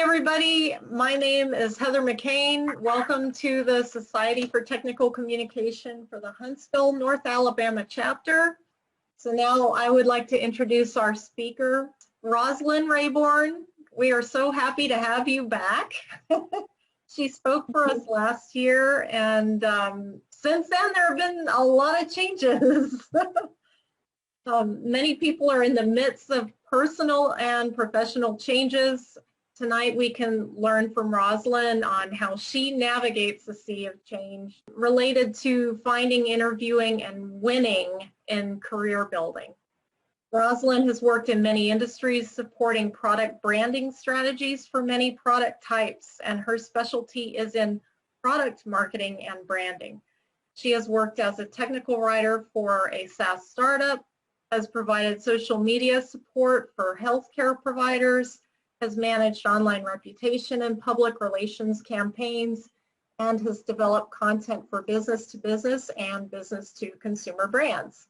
everybody. My name is Heather McCain. Welcome to the Society for Technical Communication for the Huntsville, North Alabama chapter. So now I would like to introduce our speaker, Rosilyn Rayborn. We are so happy to have you back. She spoke for us last year, and since then there have been a lot of changes. Many people are in the midst of personal and professional changes. Tonight we can learn from Rosilyn on how she navigates the sea of change related to finding, interviewing, and winning in career building. Rosilyn has worked in many industries supporting product branding strategies for many product types, and her specialty is in product marketing and branding. She has worked as a technical writer for a SaaS startup, has provided social media support for healthcare providers, has managed online reputation and public relations campaigns, and has developed content for business-to-business and business-to-consumer brands.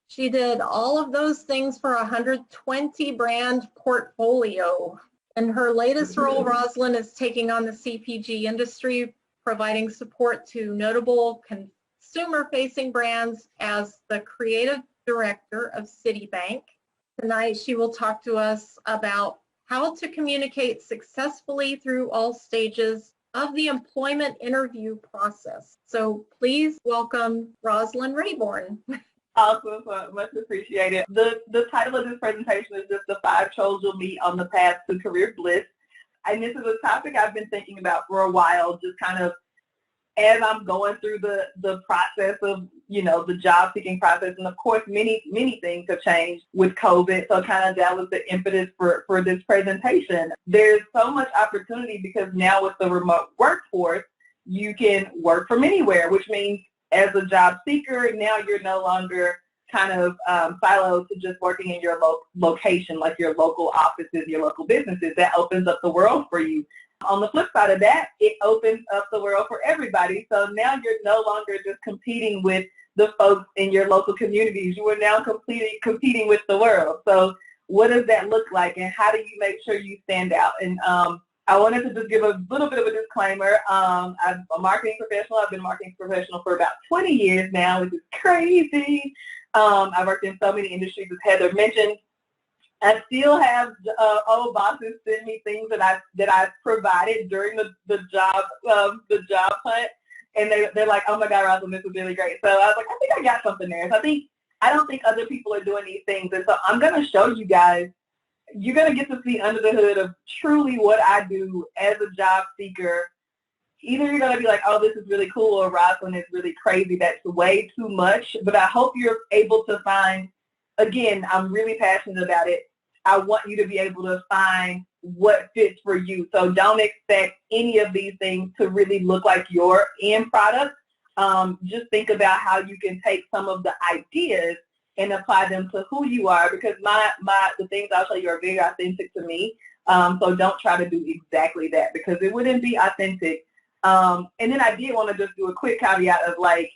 She did all of those things for a 120 brand portfolio. In her latest role, Rosilyn is taking on the CPG industry, providing support to notable consumer-facing brands as the creative director of Citibank. Tonight, she will talk to us about how to communicate successfully through all stages of the employment interview process. So please welcome Rosilyn Rayborn. Awesome, much appreciated. The title of this presentation is just the 5 trolls you'll meet on the path to career bliss. And this is a topic I've been thinking about for a while, just kind of as I'm going through the process of, the job seeking process. And of course, many things have changed with COVID. So kind of that was the impetus for this presentation. There's so much opportunity because now with the remote workforce, you can work from anywhere, which means as a job seeker, now you're no longer kind of siloed to just working in your location, like your local offices, your local businesses. That opens up the world for you. On the flip side of that, it opens up the world for everybody. So now you're no longer just competing with the folks in your local communities. You are now competing with the world. So what does that look like, and how do you make sure you stand out? And I wanted to just give a little bit of a disclaimer. I'm a marketing professional. I've been a marketing professional for about 20 years now, which is crazy. I've worked in so many industries, as Heather mentioned. I still have old bosses send me things that I provided during the job hunt, and they're like, "Oh my God, Rosilyn, this was really great." So I was like, I think I got something there. So I don't think other people are doing these things, and so I'm going to show you guys. You're going to get to see under the hood of truly what I do as a job seeker. Either you're going to be like, "Oh, this is really cool," or Rosilyn is really crazy. That's way too much. But I hope you're able to find. Again, I'm really passionate about it. I want you to be able to find what fits for you. So don't expect any of these things to really look like your end product. Just think about how you can take some of the ideas and apply them to who you are, because the things I'll show you are very authentic to me. So don't try to do exactly that, because it wouldn't be authentic. And then I did want to just do a quick caveat of like,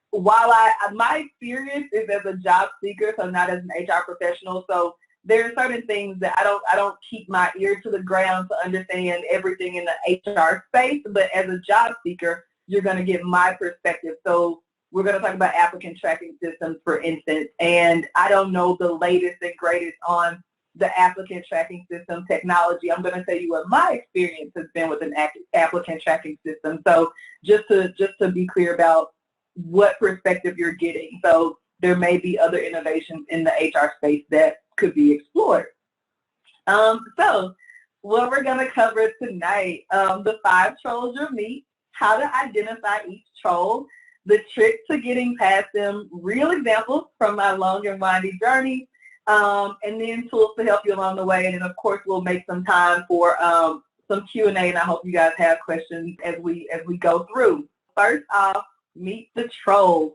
while my experience is as a job seeker, so not as an HR professional, so there are certain things that I don't keep my ear to the ground to understand everything in the HR space, but as a job seeker, you're going to get my perspective. So we're going to talk about applicant tracking systems, for instance, and I don't know the latest and greatest on the applicant tracking system technology. I'm going to tell you what my experience has been with an applicant tracking system. So just to be clear about what perspective you're getting. So there may be other innovations in the HR space that could be explored. So what we're going to cover tonight, the 5 trolls you'll meet, how to identify each troll, the trick to getting past them, real examples from my long and windy journey, and then tools to help you along the way. And then, of course, we'll make some time for some Q&A, and I hope you guys have questions as we go through. First off, meet the trolls.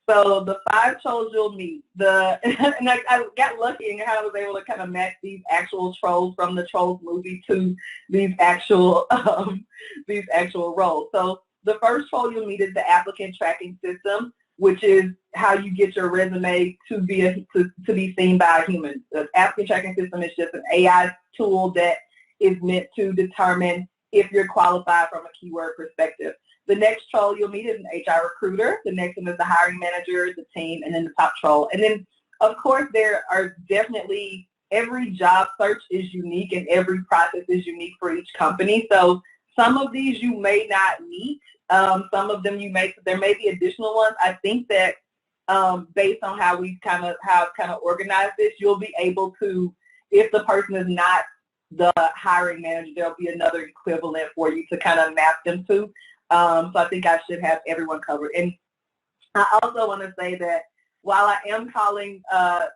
So the 5 trolls you'll meet. And I got lucky in how I was able to kind of match these actual trolls from the Trolls movie to these actual roles. So the first troll you'll meet is the applicant tracking system, which is how you get your resume to be seen by a human. The applicant tracking system is just an AI tool that is meant to determine if you're qualified from a keyword perspective. The next troll you'll meet is an HR recruiter. The next one is the hiring manager, the team, and then the top troll. And then, of course, there are definitely, every job search is unique and every process is unique for each company. So some of these you may not meet. Some of them there may be additional ones. I think that based on how we kind of organized this, you'll be able to, if the person is not the hiring manager, there'll be another equivalent for you to kind of map them to. So I think I should have everyone covered. And I also want to say that while I am calling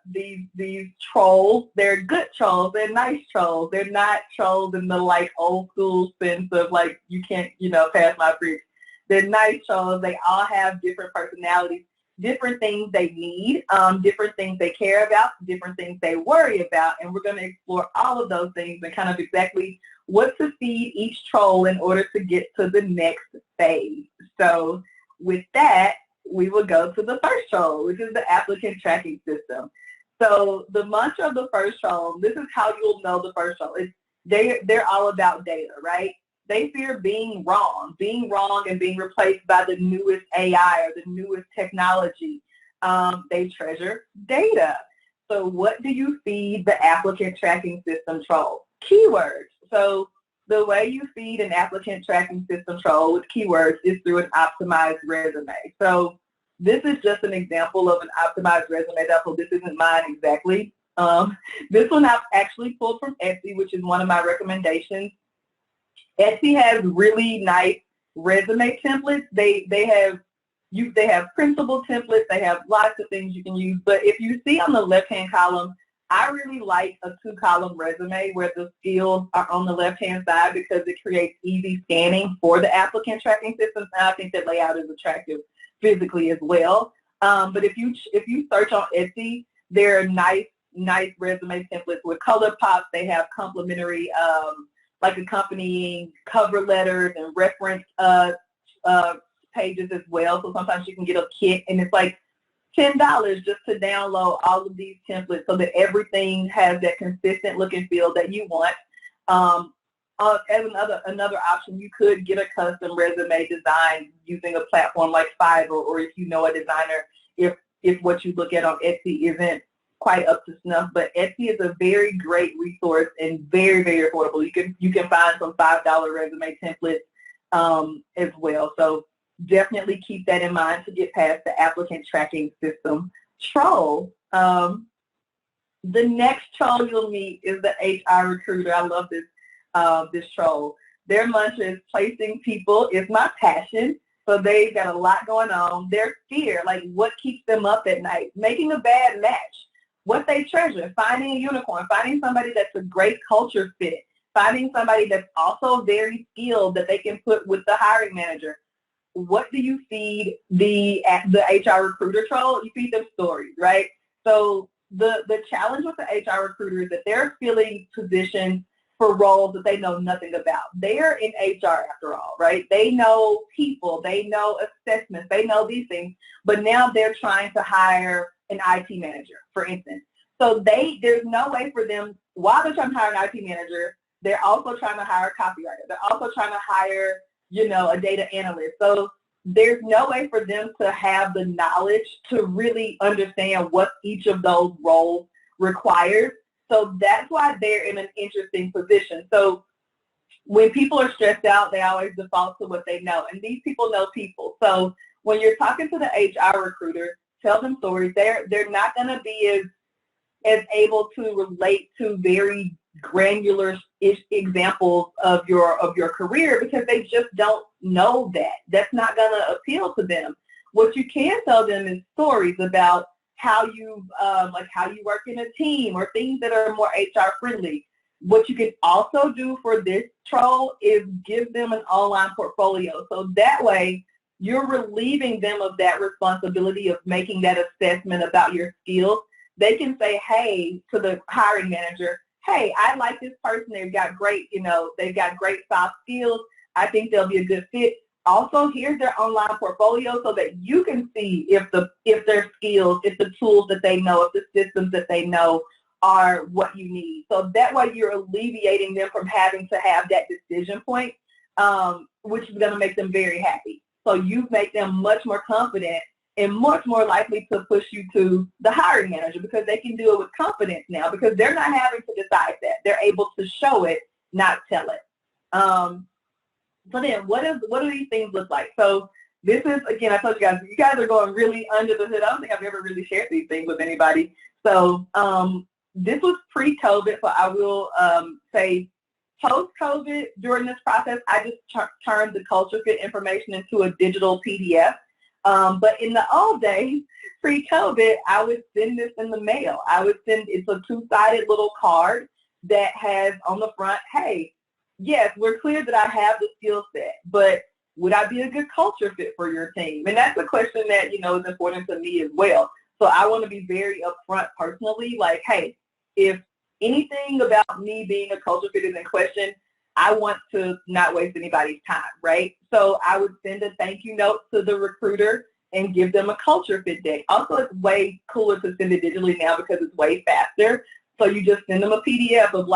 these trolls, they're good trolls, they're nice trolls. They're not trolls in the like old school sense of like you can't, pass my bridge. They're nice trolls. They all have different personalities, different things they need, different things they care about, different things they worry about, and we're going to explore all of those things and kind of exactly what to feed each troll in order to get to the next phase. So with that, we will go to the first troll, which is the applicant tracking system. So the mantra of the first troll, this is how you'll know the first troll, is they're all about data, right? They fear being wrong and being replaced by the newest AI or the newest technology. They treasure data. So what do you feed the applicant tracking system troll? Keywords. So the way you feed an applicant tracking system troll with keywords is through an optimized resume. So this is just an example of an optimized resume. So this isn't mine exactly. This one I've actually pulled from Etsy, which is one of my recommendations. Etsy has really nice resume templates. They have printable templates. They have lots of things you can use. But if you see on the left-hand column, I really like a 2-column resume where the skills are on the left-hand side because it creates easy scanning for the applicant tracking systems. And I think that layout is attractive physically as well. But if you search on Etsy, there are nice resume templates with color pops. They have complimentary like accompanying cover letters and reference pages as well. So sometimes you can get a kit, and it's like $10 just to download all of these templates so that everything has that consistent look and feel that you want. As another option, you could get a custom resume design using a platform like Fiverr, or if you know a designer, if what you look at on Etsy isn't quite up to snuff. But Etsy is a very great resource and very, very affordable. You can find some $5 resume templates as well. So definitely keep that in mind to get past the applicant tracking system troll. The next troll you'll meet is the HR recruiter. I love this troll. Their mantra is placing people is my passion. So they've got a lot going on. Their fear, like what keeps them up at night, making a bad match. What they treasure, finding a unicorn, finding somebody that's a great culture fit, finding somebody that's also very skilled that they can put with the hiring manager. What do you feed the HR recruiter troll? You feed them stories, right? So the challenge with the HR recruiter is that they're filling positions for roles that they know nothing about. They're in HR after all, right? They know people, they know assessments, they know these things, but now they're trying to hire an IT manager, for instance. So there's no way for them, while they're trying to hire an IT manager, they're also trying to hire a copywriter. They're also trying to hire, a data analyst. So there's no way for them to have the knowledge to really understand what each of those roles requires. So that's why they're in an interesting position. So when people are stressed out, they always default to what they know. And these people know people. So when you're talking to the HR recruiter, tell them stories. They're not going to be as able to relate to very granular examples of your career because they just don't know that. That's not going to appeal to them. What you can tell them is stories about how you work in a team or things that are more HR friendly. What you can also do for this troll is give them an online portfolio. So that way you're relieving them of that responsibility of making that assessment about your skills. They can say, hey, to the hiring manager, hey, I like this person. They've got great, they've got great soft skills. I think they'll be a good fit. Also, here's their online portfolio so that you can see if their skills, if the tools that they know, if the systems that they know are what you need. So that way you're alleviating them from having to have that decision point, which is going to make them very happy. So you make them much more confident and much more likely to push you to the hiring manager because they can do it with confidence now because they're not having to decide that. They're able to show it, not tell it. So then what do these things look like? So this is, again, I told you guys are going really under the hood. I don't think I've ever really shared these things with anybody. So this was pre-COVID, so I will say post-COVID, during this process, I just turned the culture fit information into a digital PDF. But in the old days, pre-COVID, I would send this in the mail. It's a two-sided little card that has on the front, hey, yes, we're clear that I have the skill set, but would I be a good culture fit for your team? And that's a question that, is important to me as well. So I want to be very upfront personally, like, hey, if anything about me being a culture fit is in question, I want to not waste anybody's time, right? So I would send a thank you note to the recruiter and give them a culture fit deck. Also, it's way cooler to send it digitally now because it's way faster. So you just send them a PDF of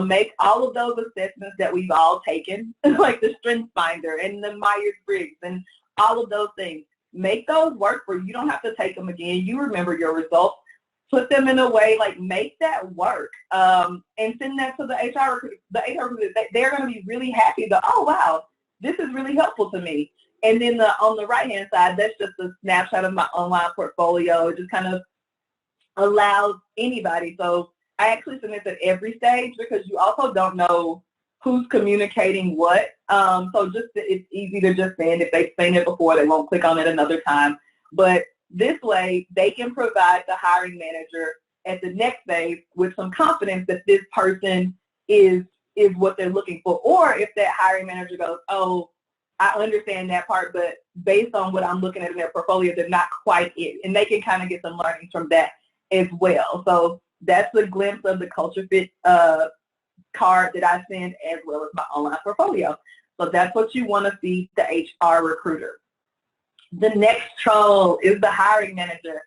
make all of those assessments that we've all taken, like the Strengths Finder and the Myers-Briggs and all of those things. Make those work for you. You don't have to take them again. You remember your results. Put them in a way, make that work, and send that to the HR recruiter. The HR recruiter, they're going to be really happy that, oh, wow, this is really helpful to me. And then on the right-hand side, that's just a snapshot of my online portfolio. It just kind of allows anybody. So I actually send this at every stage because you also don't know who's communicating what. So it's easy to just send. If they've seen it before, they won't click on it another time. But this way, they can provide the hiring manager at the next phase with some confidence that this person is what they're looking for. Or if that hiring manager goes, oh, I understand that part, but based on what I'm looking at in their portfolio, they're not quite it. And they can kind of get some learnings from that as well. So that's a glimpse of the culture fit card that I send as well as my online portfolio. So that's what you want to see the HR recruiter. The next troll is the hiring manager.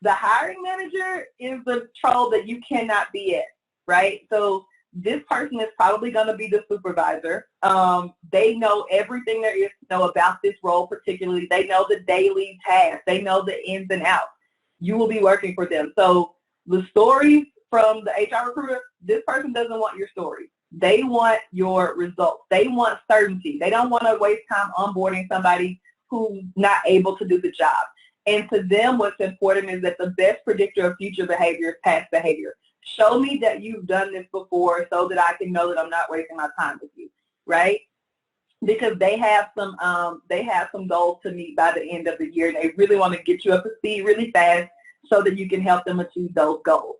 The hiring manager is the troll that you cannot be at, right? So this person is probably going to be the supervisor. They know everything there is to know about this role particularly. They know the daily tasks. They know the ins and outs. You will be working for them. So the stories from the HR recruiter, this person doesn't want your stories. They want your results. They want certainty. They don't want to waste time onboarding somebody who's not able to do the job. And to them, what's important is that the best predictor of future behavior is past behavior. Show me that you've done this before so that I can know that I'm not wasting my time with you, right? Because they have some goals to meet by the end of the year, and they really want to get you up to speed really fast so that you can help them achieve those goals.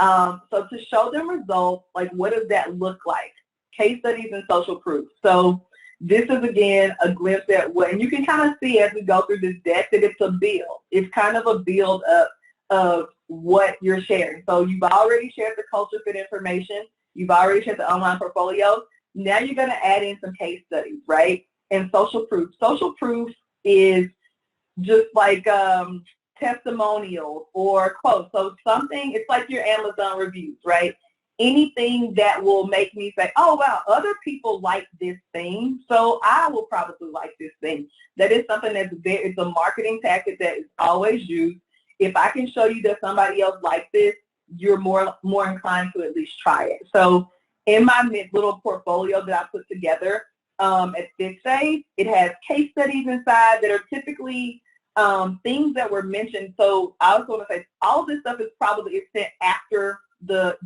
So to show them results, what does that look like? Case studies and social proof. So this is, again, a glimpse at what, and you can kind of see as we go through this deck that it's a build. It's kind of a build up of what you're sharing. So you've already shared the culture fit information. You've already shared the online portfolio. Now you're going to add in some case studies, right? And social proof. Social proof is just like testimonials or quotes. So something, it's like your Amazon reviews, right? Anything that will make me say, oh, wow, other people like this thing, so I will probably like this thing. That is something it's a marketing tactic that is always used. If I can show you that somebody else likes this, you're more inclined to at least try it. So in my little portfolio that I put together at this stage, it has case studies inside that are typically things that were mentioned. So I was going to say all of this stuff is probably sent after the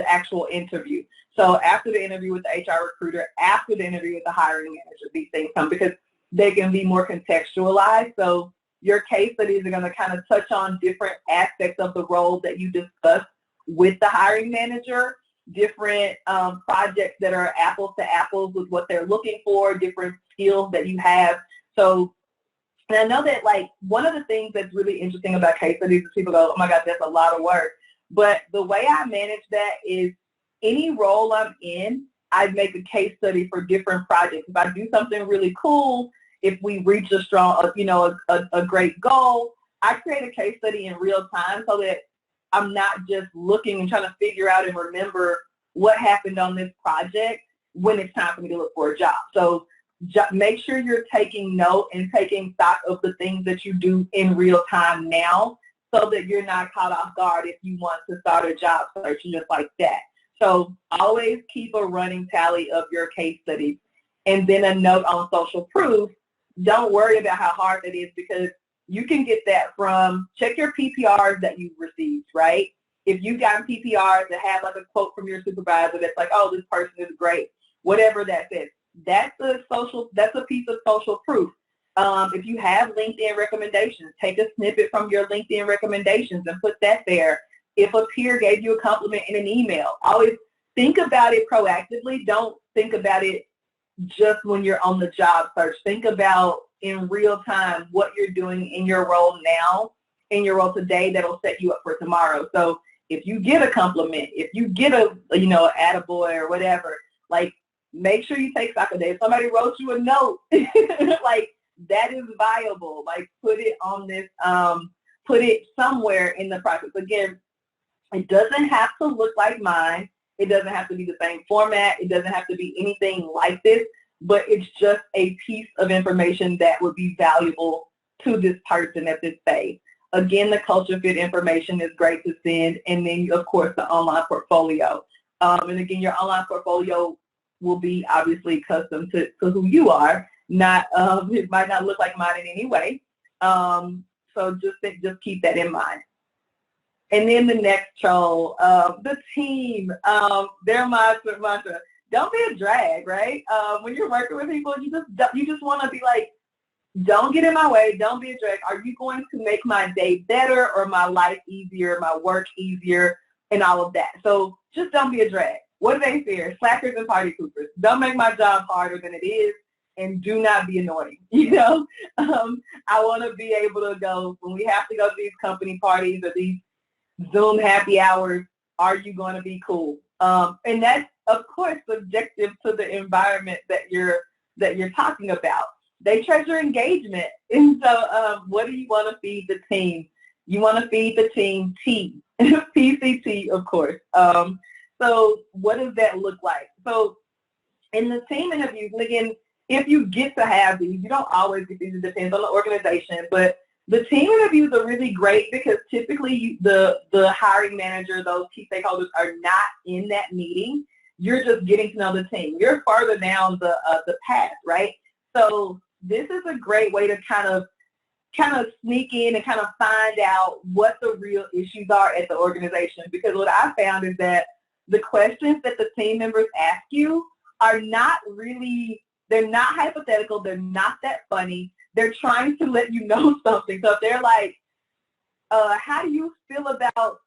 actual interview. So after the interview with the HR recruiter, after the interview with the hiring manager, these things come because they can be more contextualized. So your case studies are going to kind of touch on different aspects of the role that you discussed with the hiring manager, different projects that are apples to apples with what they're looking for, different skills that you have. So, and I know that one of the things that's really interesting about case studies is people go, oh my God, that's a lot of work. But the way I manage that is any role I'm in, I make a case study for different projects. If I do something really cool, if we reach a strong, a great goal, I create a case study in real time so that I'm not just looking and trying to figure out and remember what happened on this project when it's time for me to look for a job. So make sure you're taking note and taking stock of the things that you do in real time now, so that you're not caught off guard if you want to start a job search just like that. So always keep a running tally of your case studies. And then a note on social proof. Don't worry about how hard it is, because you can get that from, check your PPRs that you've received, right? If you've gotten PPRs that have like a quote from your supervisor that's like, oh, this person is great, whatever that says, that's a piece of social proof. If you have LinkedIn recommendations, take a snippet from your LinkedIn recommendations and put that there. If a peer gave you a compliment in an email, always think about it proactively. Don't think about it just when you're on the job search. Think about in real time what you're doing in your role now, in your role today, that'll set you up for tomorrow. So if you get a compliment, if you get a, attaboy or whatever, like, make sure you take stock of that. If somebody wrote you a note, like, that is viable. Like, put it on this, put it somewhere in the process. Again, it doesn't have to look like mine. It doesn't have to be the same format. It doesn't have to be anything like this, but it's just a piece of information that would be valuable to this person at this phase. Again, the culture fit information is great to send, and then, of course, the online portfolio. And again, your online portfolio will be obviously custom to who you are. Not, it might not look like mine in any way. So just keep that in mind. And then the next troll, the team, their mantra, don't be a drag, right? When you're working with people, you just want to be like, don't get in my way, don't be a drag. Are you going to make my day better or my life easier, my work easier, and all of that? So just don't be a drag. What do they fear? Slackers and party poopers. Don't make my job harder than it is, and do not be annoying. I want to be able to go, when we have to go to these company parties or these Zoom happy hours, are you going to be cool? And that's, of course, subjective to the environment that you're talking about. They treasure engagement. And so what do you want to feed the team? You want to feed the team T, PCT, of course. So what does that look like? So in the team interviews, and again, if you get to have these, you don't always get these, it depends on the organization, but the team interviews are really great because typically the hiring manager, those key stakeholders are not in that meeting. You're just getting to know the team. You're further down the path, right? So this is a great way to kind of sneak in and kind of find out what the real issues are at the organization. Because what I found is that the questions that the team members ask you are not really, they're not hypothetical, they're not that funny. They're trying to let you know something. So if they're like, how do you feel about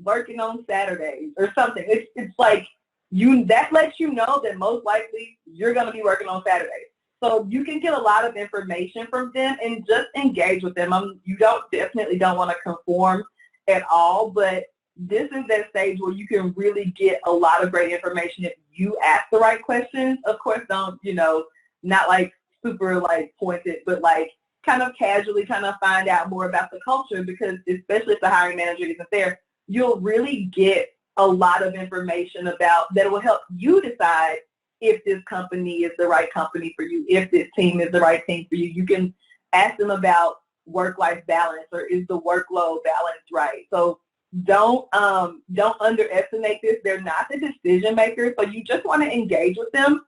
working on Saturdays or something? It's like, that lets you know that most likely you're going to be working on Saturdays. So you can get a lot of information from them and just engage with them. You definitely don't want to conform at all, but this is that stage where you can really get a lot of great information if you ask the right questions. Of course, don't, not like super like pointed, but like kind of casually kind of find out more about the culture, because especially if the hiring manager isn't there, you'll really get a lot of information about that will help you decide if this company is the right company for you, if this team is the right team for you. You can ask them about work-life balance, or is the workload balance right? So don't underestimate this. They're not the decision makers, so you just want to engage with them.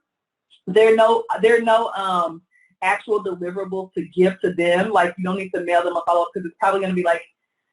There are no actual deliverables to give to them. Like, you don't need to mail them a follow-up, because it's probably going to be like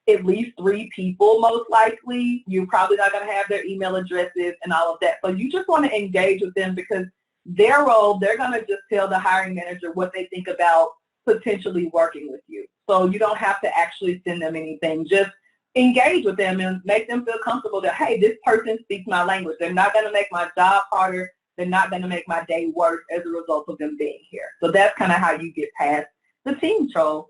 at least 3 people most likely. You're probably not going to have their email addresses and all of that. So you just want to engage with them, because their role, they're going to just tell the hiring manager what they think about potentially working with you. So you don't have to actually send them anything. Just engage with them and make them feel comfortable that, hey, this person speaks my language. They're not going to make my job harder. They're not going to make my day worse as a result of them being here. So that's kind of how you get past the team troll.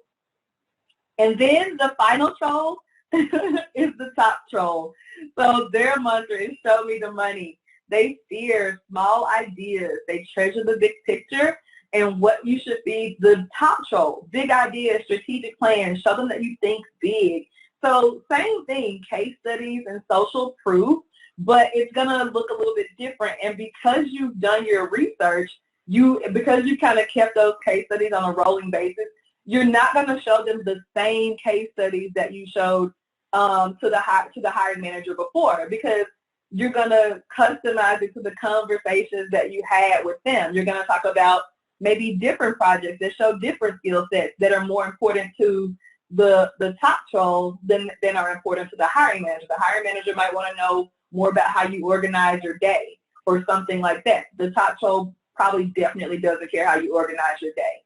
And then the final troll is the top troll. So their mantra is show me the money. They fear small ideas. They treasure the big picture and what you should be. The top troll, big ideas, strategic plans. Show them that you think big. So same thing, case studies and social proof, but it's going to look a little bit different. And because you've done your research, because you kind of kept those case studies on a rolling basis, you're not going to show them the same case studies that you showed to the hiring manager before, because you're going to customize it to the conversations that you had with them. You're going to talk about maybe different projects that show different skill sets that are more important to the top trolls than are important to the hiring manager. The hiring manager might want to know more about how you organize your day or something like that. The top troll probably definitely doesn't care how you organize your day.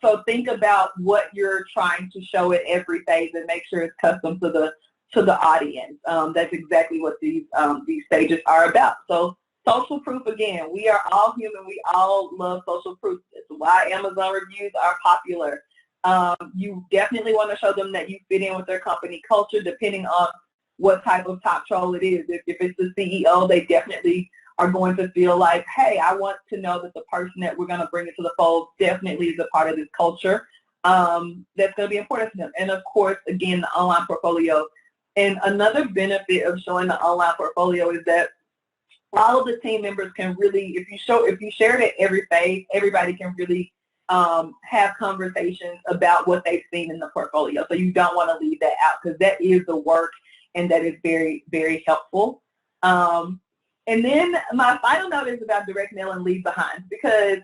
So think about what you're trying to show at every phase and make sure it's custom to the audience. That's exactly what these stages are about. So social proof, again, we are all human. We all love social proof. It's why Amazon reviews are popular. You definitely want to show them that you fit in with their company culture, depending on what type of top troll it is. If it's the CEO, they definitely are going to feel like, hey, I want to know that the person that we're going to bring into the fold definitely is a part of this culture. That's going to be important to them. And of course, again, the online portfolio. And another benefit of showing the online portfolio is that all of the team members can really, if you share it at every phase, everybody can really have conversations about what they've seen in the portfolio. So you don't want to leave that out, because that is the work and that is very, very helpful. And then my final note is about direct mail and leave behind, because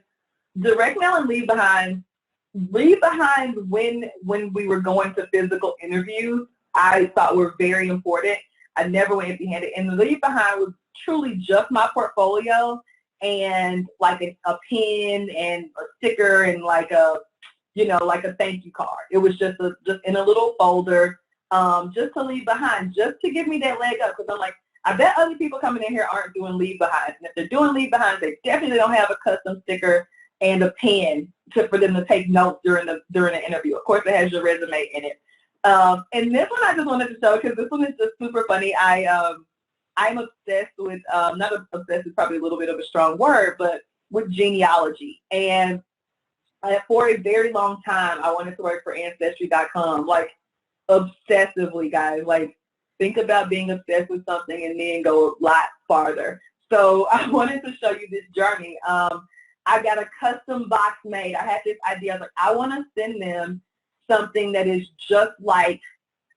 direct mail and leave behind when we were going to physical interviews, I thought were very important. I never went empty-handed. And the leave behind was truly just my portfolio and like a pin and a sticker and like a thank you card. It was just in a little folder, just to leave behind, just to give me that leg up, because I'm like, I bet other people coming in here aren't doing leave behinds. And if they're doing leave behinds, they definitely don't have a custom sticker and a pen for them to take notes during the interview. Of course, it has your resume in it. And this one I just wanted to show, because this one is just super funny. I'm obsessed with, not obsessed is probably a little bit of a strong word, but with genealogy. And for a very long time, I wanted to work for Ancestry.com, like obsessively, guys. Like, think about being obsessed with something and then go a lot farther. So I wanted to show you this journey. I got a custom box made. I had this idea. I was like, I want to send them something that is just like,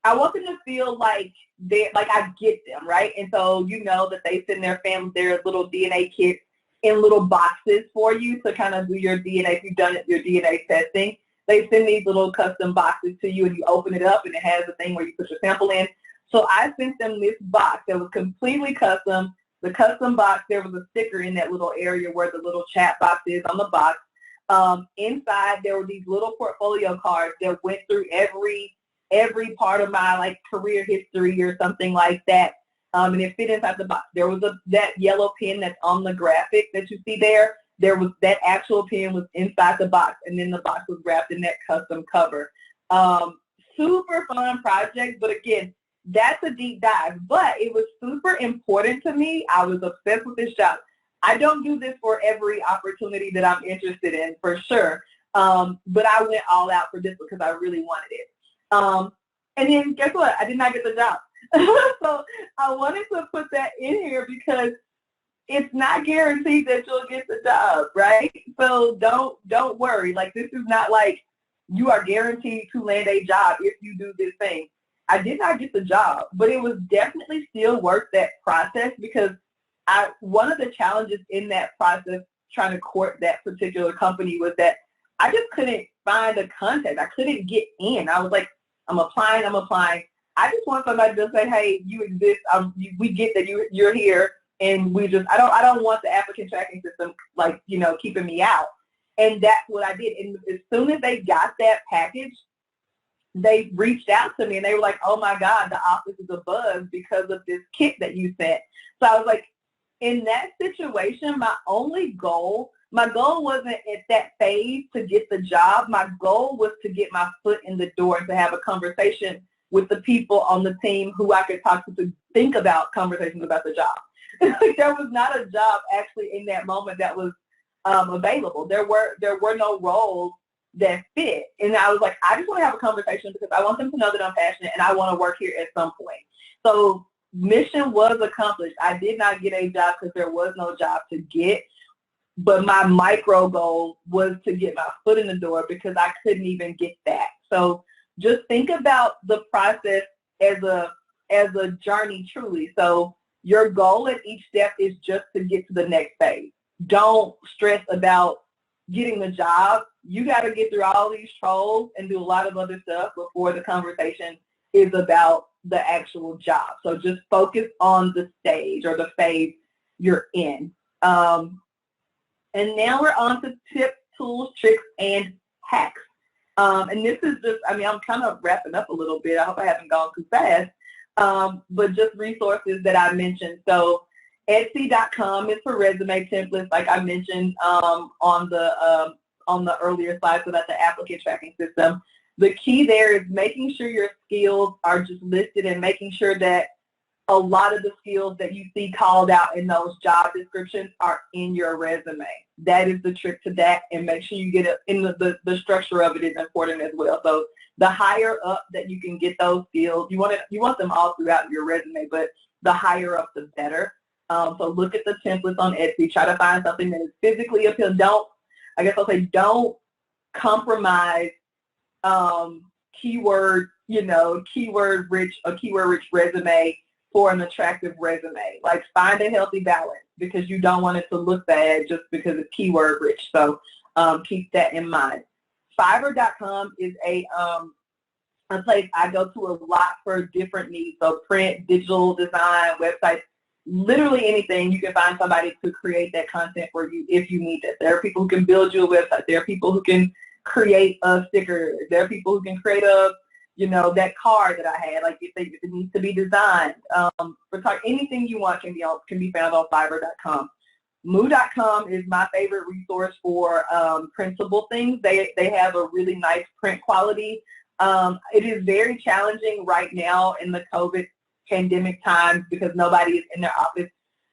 I want them to feel like I get them, right? And so you know that they send their family their little DNA kits in little boxes for you to kind of do your DNA, if you've done your DNA testing. They send these little custom boxes to you, and you open it up, and it has a thing where you put your sample in. So I sent them this box that was completely custom. The custom box, there was a sticker in that little area where the little chat box is on the box. Inside, there were these little portfolio cards that went through every part of my like career history or something like that, and it fit inside the box. There was that yellow pen that's on the graphic that you see there. There was that actual pen was inside the box, and then the box was wrapped in that custom cover. Super fun project, but again, that's a deep dive. But it was super important to me. I was obsessed with this job. I don't do this for every opportunity that I'm interested in, for sure. But I went all out for this because I really wanted it. And then guess what? I did not get the job. So I wanted to put that in here because it's not guaranteed that you'll get the job, right? So don't worry. Like, this is not like you are guaranteed to land a job if you do this thing. I did not get the job, but it was definitely still worth that process, because one of the challenges in that process trying to court that particular company was that I just couldn't find a contact. I couldn't get in. I was like, I'm applying. I just want somebody to say, hey, you exist. We get that you're here, and I don't want the applicant tracking system, like, keeping me out. And that's what I did. And as soon as they got that package, they reached out to me, and they were like, oh my God, the office is abuzz because of this kit that you sent. So I was like, in that situation, my goal wasn't at that phase to get the job. My goal was to get my foot in the door and to have a conversation with the people on the team who I could talk to think about conversations about the job. There was not a job actually in that moment that was available. There were no roles that fit. And I was like, I just want to have a conversation because I want them to know that I'm passionate and I want to work here at some point. So mission was accomplished. I did not get a job because there was no job to get, but my micro goal was to get my foot in the door because I couldn't even get that. So just think about the process as a journey truly. So your goal at each step is just to get to the next phase. Don't stress about getting the job. You got to get through all these trolls and do a lot of other stuff before the conversation is about the actual job. So just focus on the stage or the phase you're in. And now we're on to tips, tools, tricks, and hacks. And this is just, I mean, I'm kind of wrapping up a little bit. I hope I haven't gone too fast. But just resources that I mentioned. So Etsy.com is for resume templates, like I mentioned on the earlier slides about the applicant tracking system. The key there is making sure your skills are just listed and making sure that a lot of the skills that you see called out in those job descriptions are in your resume. That is the trick to that, and make sure you get it in the structure of it is important as well. So the higher up that you can get those skills, you want them all throughout your resume, but the higher up the better. So look at the templates on Etsy. Try to find something that is physically appealing. Don't compromise keyword rich resume for an attractive resume. Like, find a healthy balance because you don't want it to look bad just because it's keyword rich. So keep that in mind. Fiverr.com is a place I go to a lot for different needs. So print, digital design, websites, literally anything. You can find somebody to create that content for you if you need it. There are people who can build you a website. There are people who can create a sticker. There are people who can create that card that I had, like if it needs to be designed. Anything you want can be found on Fiverr.com. Moo.com is my favorite resource for printable things. They have a really nice print quality. It is very challenging right now in the COVID pandemic times because nobody is in their office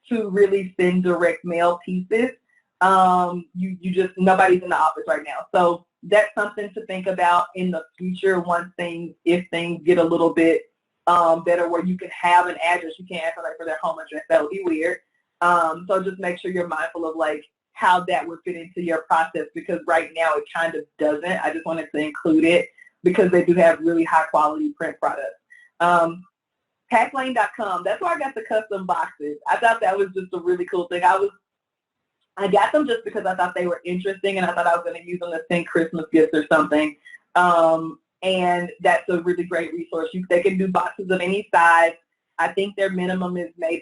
to really send direct mail pieces. Nobody's in the office right now. So that's something to think about in the future if things get a little bit better, where you can have an address. You can't ask somebody for their home address. That would be weird. So just make sure you're mindful of how that would fit into your process, because right now it kind of doesn't. I just wanted to include it because they do have really high quality print products. Packlane.com, that's where I got the custom boxes. I thought that was just a really cool thing. I got them just because I thought they were interesting and I thought I was going to use them to send Christmas gifts or something. And that's a really great resource. They can do boxes of any size. I think their minimum is I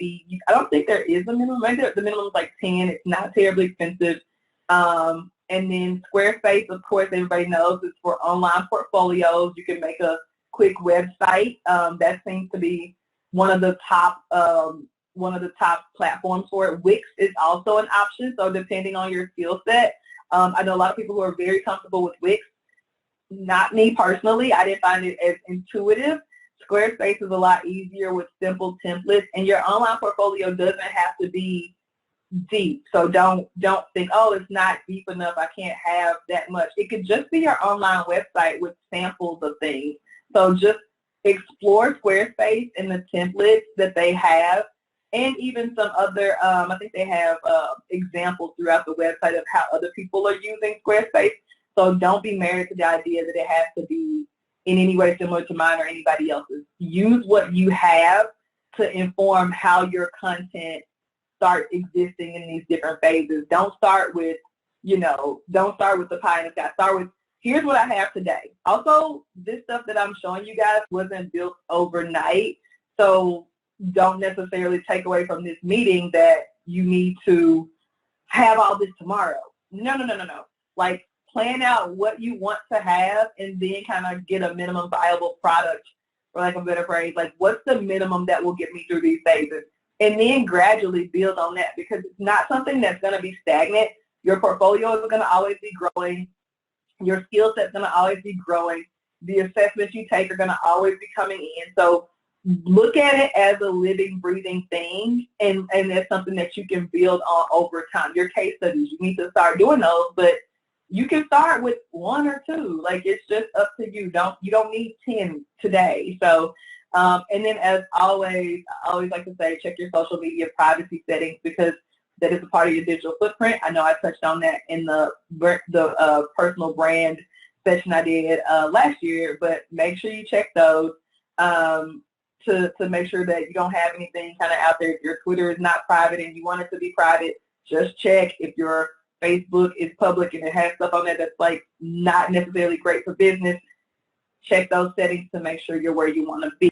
don't think there is a minimum. Maybe the minimum is like 10. It's not terribly expensive. And then Squarespace, of course, everybody knows, is for online portfolios. You can make a quick website. That seems to be one of the top platforms for it. Wix is also an option, so depending on your skill set. I know a lot of people who are very comfortable with Wix. Not me personally. I didn't find it as intuitive. Squarespace is a lot easier with simple templates, and your online portfolio doesn't have to be deep. So don't think, oh, it's not deep enough, I can't have that much. It could just be your online website with samples of things. So just explore Squarespace and the templates that they have, and even some other, I think they have examples throughout the website of how other people are using Squarespace. So don't be married to the idea that it has to be in any way similar to mine or anybody else's. Use what you have to inform how your content starts existing in these different phases. Don't start with, don't start with the pie in the sky. Start with, here's what I have today. Also, this stuff that I'm showing you guys wasn't built overnight, so don't necessarily take away from this meeting that you need to have all this tomorrow. No. Like, plan out what you want to have and then kind of get a minimum viable product, for lack of a better phrase. Like, what's the minimum that will get me through these phases? And then gradually build on that, because it's not something that's going to be stagnant. Your portfolio is going to always be growing. Your skill set is going to always be growing. The assessments you take are going to always be coming in. So look at it as a living, breathing thing, and that's something that you can build on over time. Your case studies, you need to start doing those, but you can start with 1 or 2. Like, it's just up to you. You don't need 10 today. So, and then as always, I always like to say, check your social media privacy settings, because that is a part of your digital footprint. I know I touched on that in the personal brand session I did last year, but make sure you check those to make sure that you don't have anything kind of out there. If your Twitter is not private and you want it to be private, just check. If your Facebook is public and it has stuff on there that's like not necessarily great for business, check those settings to make sure you're where you want to be.